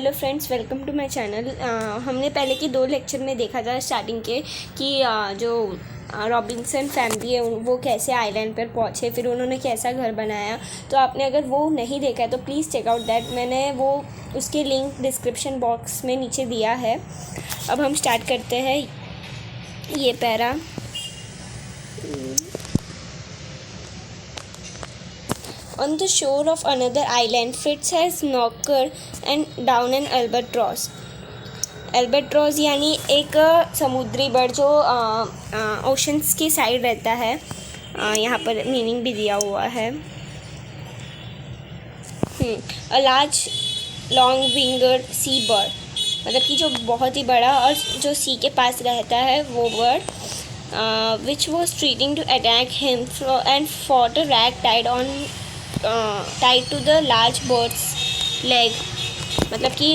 Hello friends, welcome to my channel. हमने पहले के 2 लेक्चर में देखा था स्टार्टिंग के कि जो रॉबिन्सन फैमिली है वो कैसे आइलैंड पर पहुँचे, फिर उन्होंने कैसा घर बनाया। तो आपने अगर वो नहीं देखा है तो प्लीज़ चेक आउट दैट। मैंने वो उसके लिंक डिस्क्रिप्शन बॉक्स में नीचे दिया है। अब हम स्टार्ट करते हैं ये para. On the shore of another island, Fritz has knocked and down an albatross. Albatross यानी एक समुद्री बर्ड जो ओशंस की साइड रहता है। यहाँ पर मीनिंग भी दिया हुआ है। अ लार्ज लॉन्ग विंगड सी बर्ड, मतलब कि जो बहुत ही बड़ा और जो सी के पास रहता है वो bird. Which was treating to attack him and fought a rag tied to the large bird's leg. मतलब कि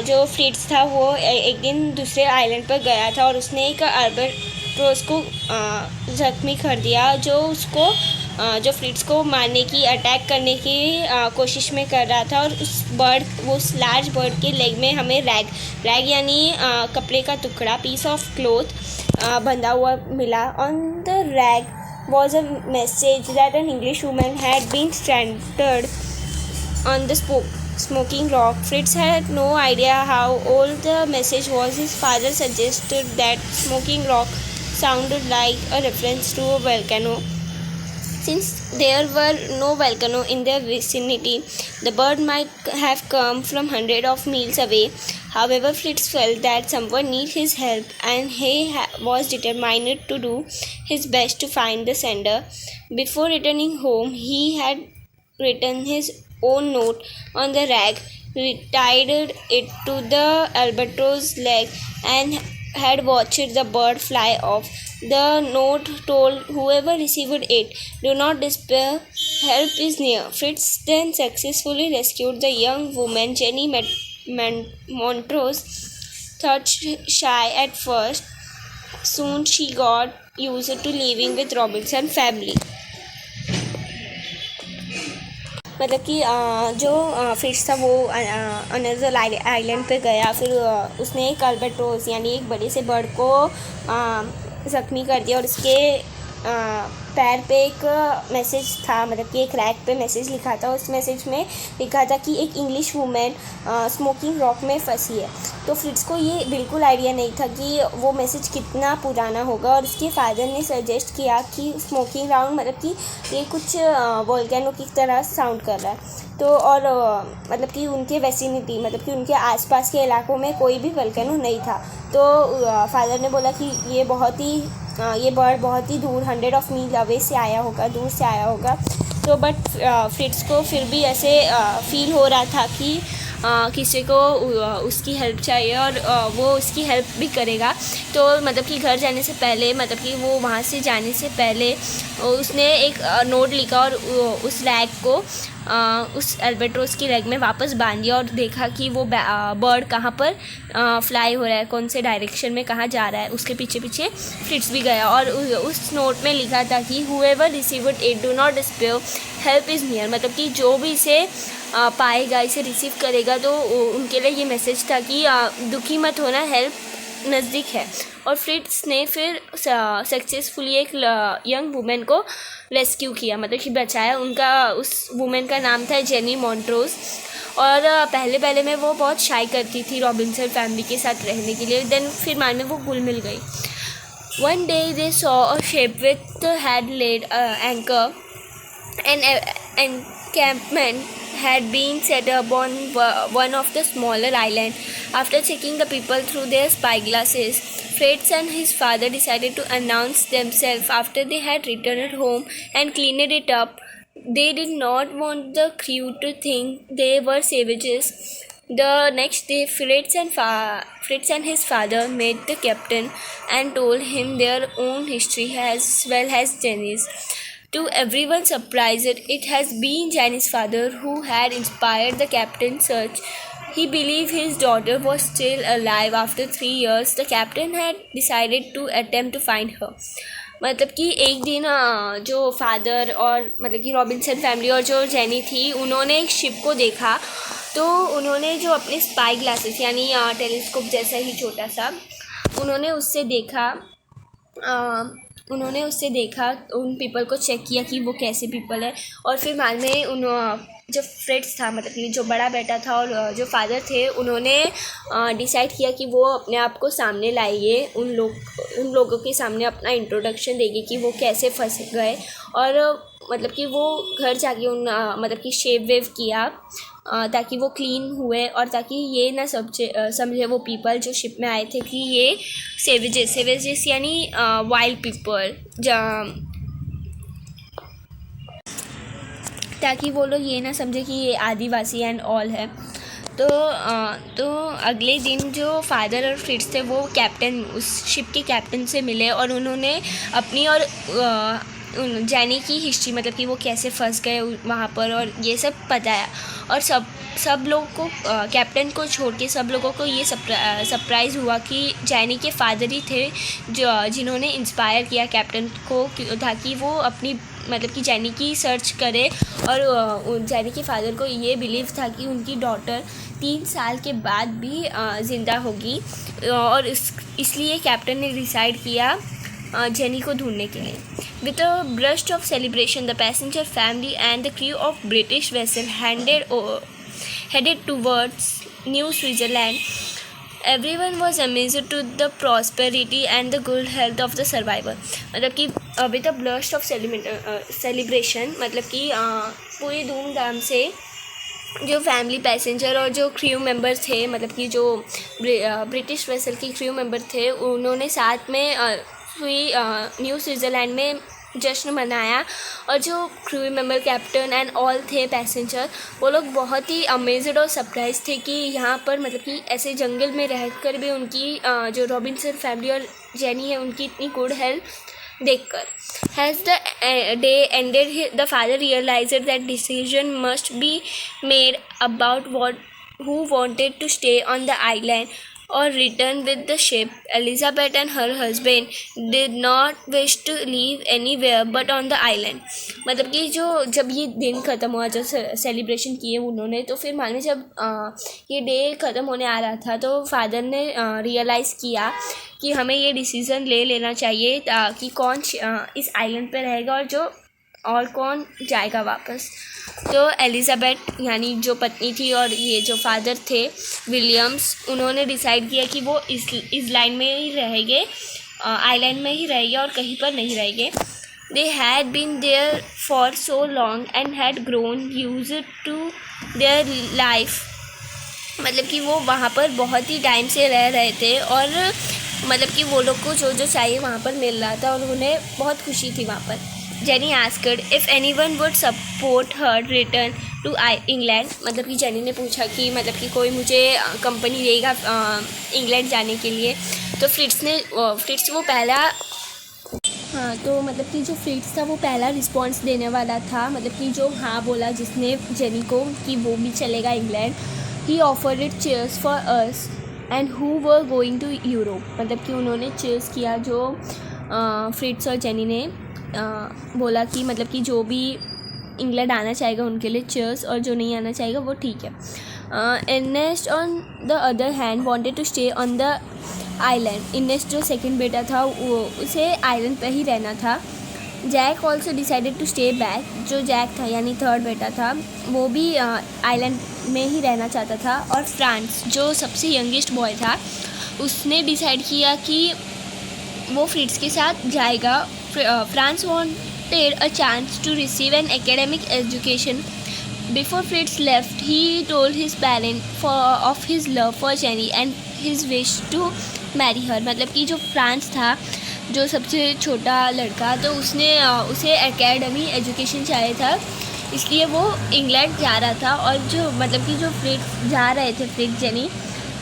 जो फ्रिट्स था वो एक दिन दूसरे आइलैंड पर गया था और उसने एक अल्बाट्रोस को जख्मी कर दिया, जो उसको जो फ्रिट्स को मारने की अटैक करने की कोशिश में कर रहा था। और उस लार्ज बर्ड के लेग में हमें रैग यानी कपड़े का टुकड़ा, पीस ऑफ क्लोथ बंधा हुआ मिला। On the rag was a message that an English woman had been stranded on the smoking rock. Fritz had no idea how old the message was. His father suggested that smoking rock sounded like a reference to a volcano. Since there were no volcano in their vicinity, the bird might have come from hundreds of miles away. However, Fritz felt that someone needed his help, and he was determined to do his best to find the sender. Before returning home, he had written his own note on the rag, tied it to the albatross leg, and had watched the bird fly off. The note told whoever received it, "Do not despair, help is near." Fritz then successfully rescued the young woman. Jenny Montrose thought shy at first. Soon she got used to living with Robinson family. मतलब कि जो fish था वो another island पे गया, फिर उसने एक अल्बाट्रोस यानी एक बड़े से बर्ड को ज़ख्मी कर दिया और उसके पैर पे एक मैसेज था, मतलब कि एक रैक पे मैसेज लिखा था। उस मैसेज में लिखा था कि एक इंग्लिश वूमेन स्मोकिंग रॉक में फंसी है। तो फ्रिट्स को ये बिल्कुल आइडिया नहीं था कि वो मैसेज कितना पुराना होगा, और उसके फादर ने सजेस्ट किया कि स्मोकिंग राउंड मतलब कि ये कुछ वोल्केनो की तरह साउंड कर रहा है। तो और मतलब कि उनके वेसिनिटी, मतलब कि उनके आसपास के इलाकों में कोई भी वोल्केनो नहीं था। तो फादर ने बोला कि ये बर्ड बहुत ही दूर 100 ऑफ मील अवे से आया होगा, दूर से आया होगा। तो बट फ्रिट्स को फिर भी ऐसे फील हो रहा था कि किसी को उसकी हेल्प चाहिए और वो उसकी हेल्प भी करेगा। तो मतलब कि घर जाने से पहले, मतलब कि वो वहाँ से जाने से पहले उसने एक नोट लिखा और उस रैग को उस अल्बाट्रोस की रैग में वापस बांध दिया और देखा कि वो बर्ड कहाँ पर फ्लाई हो रहा है, कौन से डायरेक्शन में कहाँ जा रहा है। उसके पीछे पीछे फ्रिट्स भी गया और उस नोट में लिखा था कि whoever received it, do not despair, help is near। मतलब कि जो भी इसे पाएगा, इसे रिसीव करेगा, तो उनके लिए ये मैसेज था कि दुखी मत होना, हेल्प नज़दीक है। और फ्रिट्स ने फिर सक्सेसफुली एक यंग वुमेन को रेस्क्यू किया, मतलब कि बचाया। उस वुमेन का नाम था जेनी मॉन्ट्रोस। और पहले में वो बहुत शाई करती थी रॉबिन्सन फैमिली के साथ रहने के लिए। देन फिर बाद में वो घुल मिल गई। One day they saw a ship which had laid anchor. An encampment had been set up on one of the smaller islands. After checking the people through their spyglasses, Fritz and his father decided to announce themselves after they had returned home and cleaned it up. They did not want the crew to think they were savages. The next day, Fritz and his father met the captain and told him their own history as well as Jenny's. To everyone's surprise, it has been Jenny's father who had inspired the captain's search. He believed his daughter was still alive. After 3 years, the captain had decided to attempt to find her. मतलब कि एक दिन जो father और मतलब कि Robinson family और जो जेनी थी, उन्होंने एक शिप को देखा तो उन्होंने जो अपने स्पाई ग्लासेस यानी टेलीस्कोप जैसा ही छोटा सा, उन्होंने उससे देखा उन पीपल को चेक किया कि वो कैसे पीपल है। और फिर बाद में उन जो फ्रेड्स था, मतलब कि जो बड़ा बेटा था और जो फादर थे, उन्होंने डिसाइड किया कि वो अपने आप को सामने लाएंगे, उन लोगों के सामने अपना इंट्रोडक्शन देंगे कि वो कैसे फंस गए। और मतलब कि वो घर जाके मतलब कि शेव वेव किया ताकि वो क्लीन हुए और ताकि ये ना समझे वो पीपल जो शिप में आए थे कि ये सेवेजेस यानी वाइल्ड पीपल, ताकि वो लोग ये ना समझे कि ये आदिवासी एंड ऑल है। तो अगले दिन जो फादर और फ्रिट्स थे वो कैप्टन, उस शिप के कैप्टन से मिले और उन्होंने अपनी और जैनी की हिस्ट्री, मतलब कि वो कैसे फंस गए वहाँ पर, और ये सब बताया। और सब लोग को, कैप्टन को छोड़ के सब लोगों को ये सरप्राइज़ हुआ कि जैनी के फादर ही थे जिन्होंने इंस्पायर किया कैप्टन को ताकि वो अपनी, मतलब कि जैनी की सर्च करे। और जैनी के फादर को ये बिलीव था कि उनकी डॉटर 3 साल के बाद भी ज़िंदा होगी, और इसलिए कैप्टन ने डिसाइड किया जेनी को ढूंढने के लिए। With a burst of celebration the passenger family and the crew of British vessel headed towards New Switzerland. Everyone was amazed to the prosperity and the good health of the survivor. मतलब कि with a burst of celebration, मतलब कि पूरी धूमधाम से जो family passenger और जो क्रू मेंबर थे, मतलब कि जो ब्रिटिश वेसल की क्रू मेंबर थे, उन्होंने साथ में न्यू स्विट्ज़रलैंड में जश्न मनाया। और जो crew member, captain and all थे पैसेंजर, वो लोग बहुत ही अमेज्ड और सरप्राइज थे कि यहाँ पर, मतलब कि ऐसे जंगल में रहकर भी उनकी जो रॉबिन्सन फैमिली और जेनी है उनकी इतनी गुड हेल्थ देखकर। As the day ended, the father realized that decision must be made about who wanted to stay on the island or return with the ship. Elizabeth and her husband did not wish to leave anywhere but on the island. मतलब कि जब ये दिन ख़त्म हुआ, जो celebration किए उन्होंने, तो फिर मान लीजिए जब ये डे ख़त्म होने आ रहा था तो फादर ने रियलाइज़ किया कि हमें ये डिसीज़न ले लेना चाहिए कि कौन इस आइलैंड पे रहेगा और कौन जाएगा वापस। तो एलिज़ाबेथ यानी जो पत्नी थी और ये जो फादर थे विलियम्स, उन्होंने डिसाइड किया कि वो इस लाइन में ही रहेंगे, आइलैंड में ही रहेंगे और कहीं पर नहीं रहेंगे। They had been there for so long and had grown used to their life. मतलब कि वो वहाँ पर बहुत ही टाइम से रह रहे थे और मतलब कि वो लोग को जो चाहिए वहाँ पर मिल रहा था और उन्हें बहुत खुशी थी वहाँ पर। Jenny asked if anyone would support her return to England. मतलब कि जेनी ने पूछा कि मतलब कि कोई मुझे कंपनी देगा इंग्लैंड जाने के लिए। तो फ्रिट्स वो पहला, हाँ, तो मतलब कि जो फ्रिट्स था वो पहला रिस्पॉन्स देने वाला था, मतलब कि जो हाँ बोला जिसने जेनी को कि वो भी चलेगा England. He offered it cheers for us and who were going to Europe. मतलब कि उन्होंने चेयर्स किया, जो फ्रिट्स और जेनी ने बोला कि मतलब कि जो भी इंग्लैंड आना चाहेगा उनके लिए चेयर्स, और जो नहीं आना चाहेगा वो ठीक है। Ernest on the other hand wanted to stay on the island. Ernest जो सेकंड बेटा था वो उसे आइलैंड पे ही रहना था। Jack also decided to stay back. जो जैक था यानी थर्ड बेटा था वो भी आइलैंड में ही रहना चाहता था। और फ्रांस जो सबसे यंगेस्ट बॉय था उसने डिसाइड किया कि वो फ्रिट्स के साथ जाएगा। France wanted a chance to receive an academic education. Before Fritz left, he told his parents of his love for Jenny and his wish to marry her. मतलब कि जो फ्रांस था, जो सबसे छोटा लड़का, तो उसने उसे एकेडमी एजुकेशन चाहिए था, इसलिए वो इंग्लैंड जा रहा था। और जो मतलब कि जो फ्रिट्स जा रहे थे, जेनी,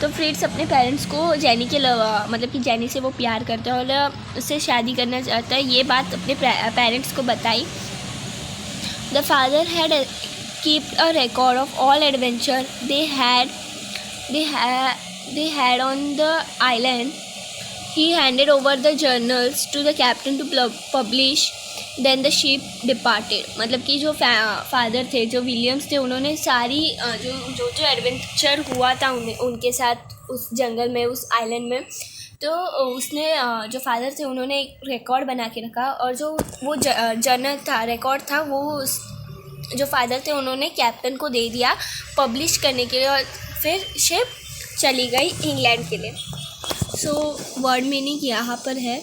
तो फ्रिट्स अपने पेरेंट्स को जेनी के मतलब कि जेनी से वो प्यार करता है और उससे शादी करना चाहता है, ये बात अपने पेरेंट्स को बताई। The father had keep a record of all adventure they had on the island. He handed over the journals to the captain to publish then the ship departed, मतलब कि जो फादर थे, जो विलियम्स थे, उन्होंने सारी जो एडवेंचर हुआ था उनके साथ उस जंगल में, उस आइलैंड में, तो उसने जो फादर थे उन्होंने एक रिकॉर्ड बना के रखा, और जो वो जर्नल था, रिकॉर्ड था, वो जो फादर थे उन्होंने कैप्टन को दे दिया पब्लिश करने के लिए, और फिर शिप चली गई इंग्लैंड के लिए। सो वर्ड मीनिंग यहाँ पर है